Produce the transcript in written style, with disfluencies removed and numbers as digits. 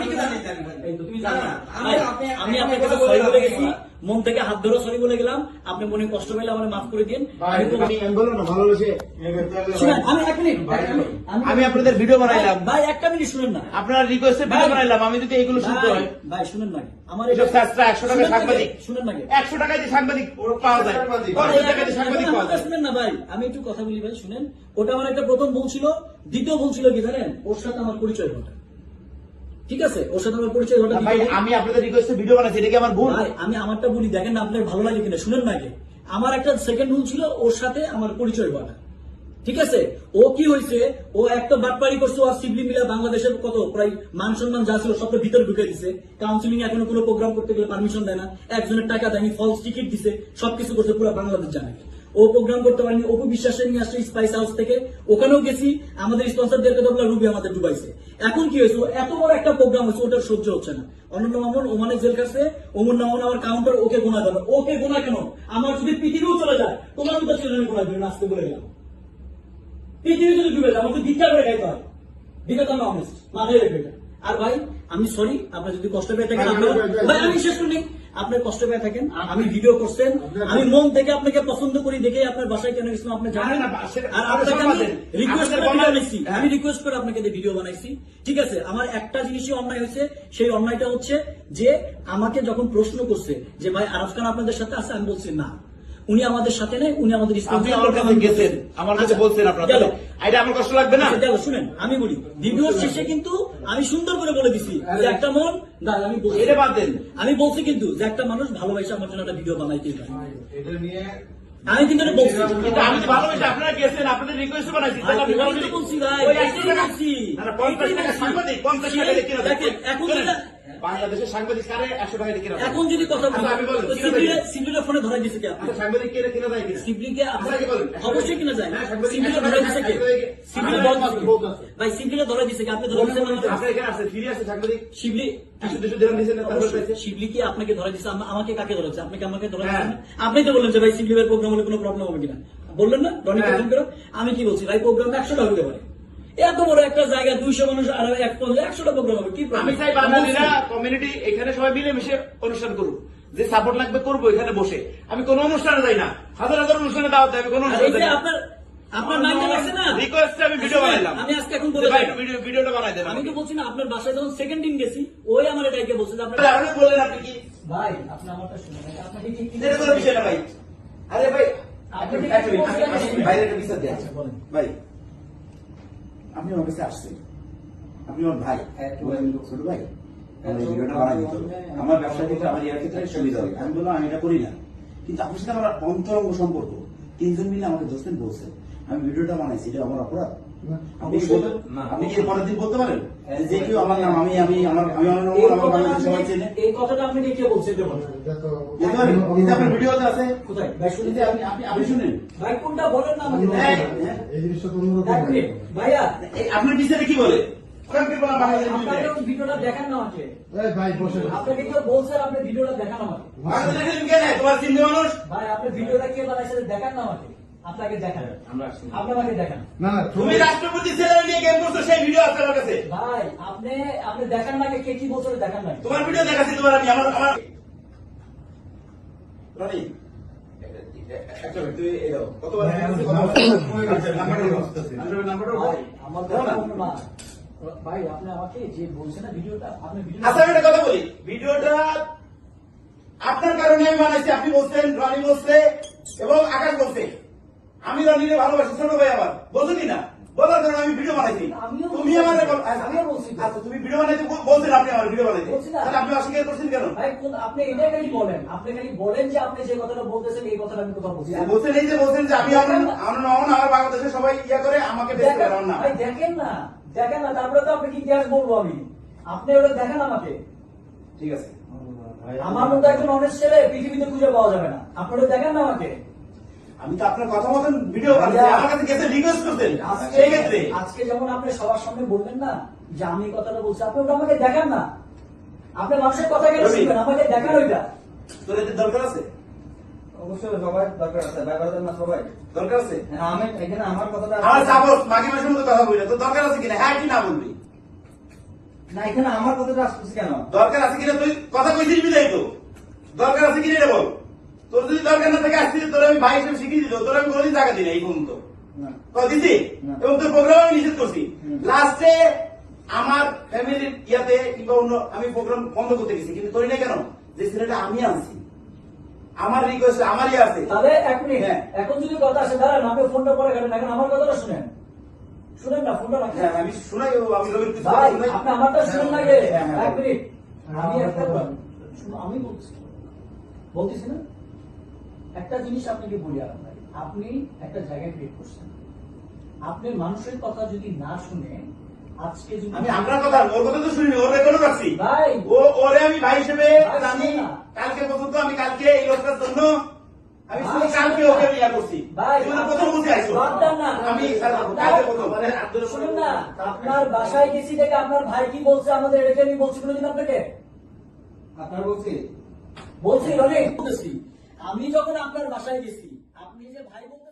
আমি কি জানি এই তো তুমি জানো না। আমি আপনার কাছে সরি বলে গেছি, মন থেকে হাত ধরে সরি বলে গেলাম, আপনি মনে কষ্ট পেলে আমার মাফ করে দিন। আমি 1 মিনিট, আমি আপনাদের ভিডিও বানাইলাম ভাই 1টা মিনিট শুনেন না, আপনার রিকোয়েস্টে ভিডিও বানাইলাম, আমি যদি এগুলো শুনতে হয় ভাই শুনেন না, আমার এসব শাস্ত্রা 100 টাকা সাংবাদিক, শুনেন না, 100 টাকায় যে সাংবাদিক পাওয়া যায়, 50 টাকায় যে সাংবাদিক পাওয়া যায়। শুনেন না ভাই, আমি একটু কথা বলি ভাই, শুনেন। ওটা আমার একটা প্রথম ভুল ছিল, দ্বিতীয় ভুল ছিল কি জানেন, ওর সাথে আমার পরিচয় ঘটা। ঠিক আছে, ওর সাথে আমার পরিচয় ঘটা। ভাই আমি আপনাদের রিকোয়েস্টে ভিডিও বানাইছি, এটা কি আমার ভুল? ভাই আমি আমারটা বলি, দেখেন না আপনার ভালো লাগে কিনা, শুনেন না আগে। আমার একটা সেকেন্ড ভুল ছিল, ওর সাথে আমার পরিচয় ঘটা। ঠিক আছে, ও কি হয়েছে, ও একটা বাটপাড়ি করছে, আর সিবলি মিলা বাংলাদেশের কত প্রায় মান সম্মান যা ছিল সবটা ভিতরে ঢুকে দিছে। কাউন্সিলিং এখনো কোনো প্রোগ্রাম করতে গেলে পারমিশন দেয় না, একজনের টাকা দেয়নি, ফলস টিকিট দিছে, সবকিছু করছে, পুরো বাংলাদেশ জানে। ও প্রোগ্রাম করতে পারেনি, অপু বিশ্বাসের নিয়ে আসছে স্পাইস হাউস থেকে, ওখানেও গেছি, আমাদের স্পন্সরদেরকে তো রুবি আমাদের ডুবাইছে। এখন কি হয়েছে, এত বড় একটা প্রোগ্রাম হয়েছে, ওটা সহ্য হচ্ছে না। অনন্য মামুন ওমানে জেল কাছে, ওমর নামন আমার কাউন্টার, ওকে গোনা দেবে। ওকে গোনা কেন, আমার যদি পৃথিবীও চলে যায়, তোমার মতো ছিল গোনা দেবে, আসতে বলে গেলাম। পৃথিবী যদি ডুবে যায়, আমাকে ভিক্ষা করে খাইতে হয়, ভিক্ষা তো অনেস্ট, মাথায় রেখে এটা। আর ভাই আমি সরি, আপনার যদি কষ্ট পেয়ে থাকেন, ভাই আমি শেষ করি, আপনার কষ্ট পেয়ে থাকেন, আমি ভিডিও করছেন, আমি মন থেকে আপনাকে পছন্দ করি দেখে আপনার বাসায় কেন গেছিলাম আপনি জানেন। আর আপনাকে আমি রিকোয়েস্ট করে বানাইছি, আমি রিকোয়েস্ট করে আপনাকে ভিডিও বানাইছি। ঠিক আছে, আমার একটা জিনিসই অন্যায় হয়েছে, সেই অন্যায়টা হচ্ছে যে আমাকে যখন প্রশ্ন করছে যে ভাই আরাফ খান আপনাদের সাথে আছে, আমি বলছি না, উনি আমাদের সাথে নেই, উনি আমাদের গেছেন, আমার কাছে বলছেন আপনারা, এটা আমার কষ্ট লাগবে না? শুনেন আমি বলি, ভিডিওর শেষে কিন্তু আমি সুন্দর করে বলে দিছি যে একটা মন, আমি এটা বাদ দেন, আমি বলছি কিন্তু যে একটা মানুষ ভালোবাসে আমার জন্য একটা ভিডিও বানাইতে পারে, এটা নিয়ে আমি কিন্তু এটা বলছি। কিন্তু আমি তো ভালোবাসি, আপনারা গেছেন, আপনাদের রিকোয়েস্ট বানাইছি, আপনি ভালোবাসি বলছি ভাই, ওই 100 টাকা না 50 টাকা সাংবাদিক, 50 টাকা দিয়ে কিনা দেখেন এখন বাংলাদেশের সাংবাদিক কারে 100 টাকা দিয়ে কিনা? এখন যদি কথা বলি, আমি বলি সিবলিটা ফোনে ধরাই দিছে কে? আপনার সাংবাদিক কে কিনা যায় কিনা? সিবলিকে আপনাকে বলেন অবশ্যই কিনা যায়, সিবলিটা ধরাই দিছে কে? সিবলিটা ভাই সিবলিটা ধরাই দিছে কে? আপনি ধরাই দিছেন না? আপনার এখানে আছে ফ্রি আছে সাংবাদিক শিবলি 200 দিরাম দিয়েছেন না, তারপর পাইছে শিবলি কি আপনাকে ধরাই দিছে? আমাকে কাকে ধরেছে? আপনাকে আমাকে ধরাই দিছেন? আপনি তো বললেন যে ভাই সিবলির প্রোগ্রাম হলে কোনো প্রবলেম হবে কিনা, বললেন না রনিকে ফোন করে? আমি কি বলছি, ভাই প্রোগ্রামটা 100টা হতে পারে, এত বড় একটা জায়গা 200 মানুষ আর 100টা প্রোগ্রাম হবে, কি আমি চাই বাঙালিরা কমিউনিটি এখানে সবাই মিলে মিশে অনুষ্ঠান করুক, যে সাপোর্ট লাগবে করবো এখানে বসে। আমি কোন অনুষ্ঠানে যাই না, হাজার হাজার অনুষ্ঠানে দাওয়াত দেয়, আমি কোন অনুষ্ঠানে যাই না। আপনার মাইন্ডে লাগছে না, রিকোয়েস্টে আমি ভিডিও বানাইলাম, আমি আজকে এখন বলে ভাই ভিডিওটা বানাই দেন। আমি তো বলছি না, আপনার বাসায় যখন সেকেন্ড দিন গেছি, ওই আমার এটাকে বলছে যে আপনার আপনি বললেন আপনি কি ভাই, আপনি আমারটা শুনুন, আপনাকে কি এটা কোনো বিষয় না ভাই। আরে ভাই আপনি বাইরে একটা বিচার দিয়ে বলেন ভাই, আপনি আমার কাছে আসছেন, আপনি আমার ভাই, ছোট ভাই, আমার ভিডিওটা বানাই দিত, আমার ব্যবসা ক্ষেত্রে আমার ইয়ার ক্ষেত্রে সুবিধা হবে। আমি বললাম আমি এটা করি না, কিন্তু আপনার সাথে আমার অন্তরঙ্গ সম্পর্ক, 3 জন মিলে আমাকে দোষেন বলছে, আমি ভিডিওটা বানাইছি, এটা আমার অপরাধ? আপনি কি পরের দিন বলতে পারেন যে কেউ আমার নাম, আমি আমি আমার আমি আমার নম্বর আমার বাংলাদেশ সবাই চেনে? এই কথাটা আপনি কে বলছেন? আপনার ভিডিওতে আছে কোথায় ভাই? শুনতে আপনি আপনি শুনেন ভাই, কোনটা বলেন না আমাকে। এই জিনিসটা তো অন্যরকম। এক মিনিট ভাইয়া, আপনার বিচারে কি বলে? আপনাকে ওই ভিডিওটা দেখান না আমাকে, এই ভাই বসে আপনাকে কেউ বলছে আপনি ভিডিওটা দেখান আমাকে। তোমার চিন্তা মানুষ ভাই আপনি ভিডিওটা কে বানাইছে দেখান না আমাকে, আপনাকে দেখান, আপনি আমাকে দেখান। না না তুমি রাষ্ট্রপতি ছেলে নিয়ে গেম করছো, সেই ভিডিও আছে আমার কাছে। ভাই আপনি দেখান না, কে কি বলছে দেখান না। তোমার ভিডিও দেখাচ্ছি, তোমার আমি আমার আমার রনি একটা মিনিট, তুই এই দাও কতবার নাম্বারটা ভাই আমার কথা না ভাই, আপনি আমাকে যে বলছেন না ভিডিওটা, আপনি ভিডিও আচ্ছা আমি একটা কথা বলি, ভিডিওটা আপনার কারণে আমি বানাইছি। আপনি বলছেন, রনি বলছে এবং আকাশ বলছে, আমি রনিকে ভালোবাসি, ছোট ভাই আমার, বলছেন না? বলার কারণে আমি ভিডিও বানাইছি। তুমি আমার আমিও বলছি। আচ্ছা তুমি ভিডিও বানাইতে বলছেন, আপনি আমার ভিডিও বানাইতে, তাহলে আপনি অস্বীকার করছেন কেন? ভাই আপনি এটা খালি বলেন, আপনি খালি বলেন যে আপনি যে কথাটা বলতেছেন এই কথাটা আমি কোথাও বলছি। বলছেন এই যে বলছেন যে আমি আমার বাংলাদেশে সবাই ইয়া করে আমাকে বেশ করে না। ভাই দেখেন না, দেখেন না, তারপরে তো আপনি কি ইতিহাস বলবো আমি, আপনি ওটা দেখেন আমাকে। ঠিক আছে, আমার মতো একজন অনেস্ট ছেলে পৃথিবীতে খুঁজে পাওয়া যাবে না, আপনি ওটা দেখেন না আমাকে। আমি তো আপনার কথা মতন ভিডিও বানাচ্ছি, আমার কাছে গেছে রিকোয়েস্ট করতেন, সেই ক্ষেত্রে আজকে যেমন আপনি সবার সামনে বলবেন না যে আমি এই কথাটা বলছি, আপনি ওটা আমাকে দেখান না, আপনি মানুষের কথা কেন শুনবেন, আমাকে দেখান ওইটা। তোর এতে দরকার আছে? অবশ্যই সবাই দরকার আছে, ভাই বাজার না সবাই দরকার আছে? আমি এখানে আমার কথাটা আমার সাপোজ মাঝে মাঝে মতো কথা বলি, তো দরকার আছে কিনা? হ্যাঁ কি না বলবি? না এখানে আমার কথাটা আসতেছে কেন? দরকার আছে কিনা তুই কথা কইছিস বিদায় তো দরকার আছে কিনা এটা বল তোর যদি দরকার না থাকে আসছিস তোর আমি ভাই হিসেবে শিখিয়ে দিল তোর আমি কোনোদিন টাকা দিই না এই পর্যন্ত না। কথা দিছি না। এবং তোর প্রোগ্রাম আমি নিষেধ করছি হুম। লাস্টে আমার ফ্যামিলির ইয়াতে কিংবা অন্য আমি প্রোগ্রাম বন্ধ করতে গেছি কিন্তু তোর না কেন যে ছেলেটা আমি আনছি আমার রিকোয়েস্ট আমার ইয়ে আছে তাহলে এক মিনিট হ্যাঁ। এখন যদি কথা আসে দাঁড়ান আপনি ফোনটা পরে কাটেন এখন আমার কথাটা শুনেন শুনেন না ফোনটা রাখেন হ্যাঁ আমি শোনাই আমি রবির কিছু ভাই শোনাই আপনি আমারটা শুনেন না গে হ্যাঁ, হ্যাঁ, এক মিনিট আমি হ্যাঁ, একটা হ্যাঁ। শুনুন, আমি বলতেছি না একটা জিনিস আপনাকে বলি আপনাকে আপনি একটা জায়গা ক্রিয়েট করছেন আপনি মানুষের কথা যদি না শুনে আজকে যদি আমি আপনার কথা ওর কথা তো শুনিনি ওর রেকর্ডও রাখছি ভাই ও ওরে আমি ভাই হিসেবে ভাই, জানি শুনুন না। কালকে পর্যন্ত আমি কালকে এই লোকটার জন্য আমি শুধু ভাই, কালকে শুনুন ওকে না। ইয়া করছি ভাই, তুমি তো প্রথম বলতে আইছো বাদ দেন না। আমি আপনার- কালকে প্রথম মানে আব্দুল শুনুন না আপনার বাসায় গেছি দেখে আপনার ভাই কি বলছে আমাদের এটাকে আমি বলছি কোনোদিন আপনাকে আপনার বলছি বলছি অনেক বলতেছি আমি যখন আপনার বাসায় গেছি আপনি যে ভাই বলতে